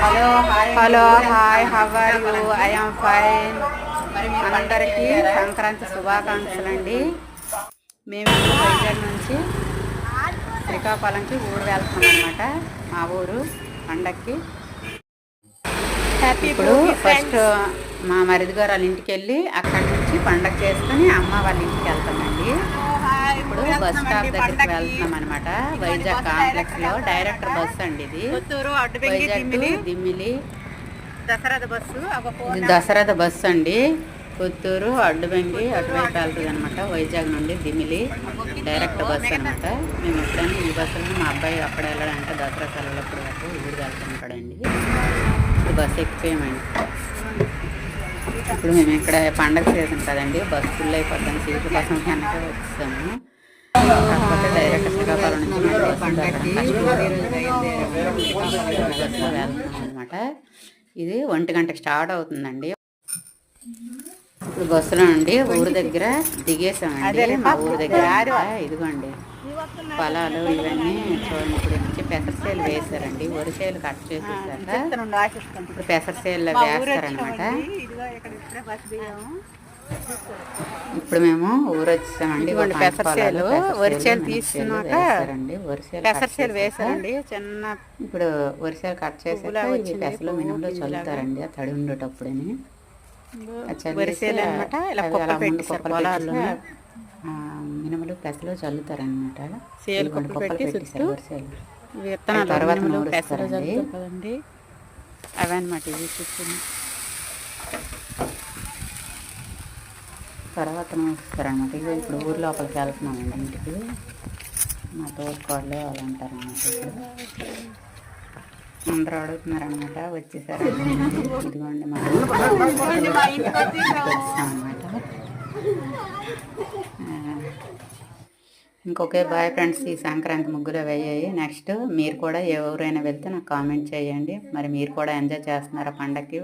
Hello hi how are you? I am fine. అందరికీ సంక్రాంతి శుభాకాంక్షలు అండి. మేము వైజాగ్ నుంచి శ్రీకాకుళంకి ఊరు వెళ్తున్నాం అనమాట. మా ఊరు పండక్కి. ఇప్పుడు ఫస్ట్ మా మరిది గారు వాళ్ళ ఇంటికి వెళ్ళి అక్కడి నుంచి పండగ చేసుకుని అమ్మ వాళ్ళ ఇంటికి వెళ్తామండి. ఇప్పుడు బస్ స్టాప్ దగ్గరికి వెళ్తున్నాం అనమాట. వైజాగ్ కాంప్లెక్స్ లో డైరెక్టర్ బస్సు అండి ఇది. వైజాగ్ దిమ్మిలి దసరా బస్సు అండి. పుత్తూరు అడ్డుబెంగి అటువైపు వెళ్తుంది అనమాట. వైజాగ్ నుండి దిమిలి డైరెక్ట్ బస్సు అనమాట. మేము ఎప్పుడైనా ఈ బస్సులో మా అబ్బాయి అక్కడ వెళ్ళాలంటే దసరా సెలవులప్పుడు ఊరు వెళ్తుంటాడండి. ఇప్పుడు బస్సు ఎక్కిపోయామండి. ఇప్పుడు మేము ఇక్కడ పండగ సీజన్ కదండి, బస్సు ఫుల్ అయిపోతాను. సీట్ల కోసం వెనక వచ్చాము. కాకపోతే డైరెక్ట్ శ్రీకాకుళం నుంచి బస్సులో వెళ్తున్నాం అనమాట. ఇది 1 గంటకి స్టార్ట్ అవుతుందండి. ఇప్పుడు బస్సులో నుండి ఊరు దగ్గర దిగేసామండి. మా ఊరు దగ్గర ఇదిగోండి పొలాలు ఇవన్నీ చూడండి. ఇప్పుడు నుంచి పెసరసేలు వేసారండి. వరిసేలు కట్ చేసేసాక ఇప్పుడు పెసరసేలు వేస్తారనమాట. ఇప్పుడు మేము ఊరు వచ్చామండి. పెసరసేలు వరిసేలు తీసుకున్నాక పెసరసేలు వేసారండి. చిన్న ఇప్పుడు వరిసేలు కట్ చేసాక ఇవి పెసలు మినుములో చల్లుతారండి. ఆ తడి ఉండేటప్పుడని వరిసేలు అనమాట. ఇలా పొలాలు మినుములు పెసలు చల్లుతారనమాట. విత్తనాలు తర్వాత పెసలు చల్లుతారు కదండి, అవి అనమాట. ఇవి చూసుకుని తర్వాత నూస్తారనమాట. ఇవి ఇప్పుడు ఊరి లోపలికి వెళ్తున్నామండి ఇంటికి. మా తోడుకోళ్ళు వాళ్ళు అంటారనమాట. అందరూ అడుగుతున్నారనమాట వచ్చేసారనమాట. ఇదిగోండి అనమాట. ఇంకొకే బాయ్ ఫ్రెండ్స్. ఈ సంక్రాంతి ముగ్గులు వేయాయి. నెక్స్ట్ మీరు కూడా ఎవరైనా వెళ్తే నాకు కామెంట్ చేయండి. మరి మీరు కూడా ఎంజాయ్ చేస్తున్నారా పండగకి?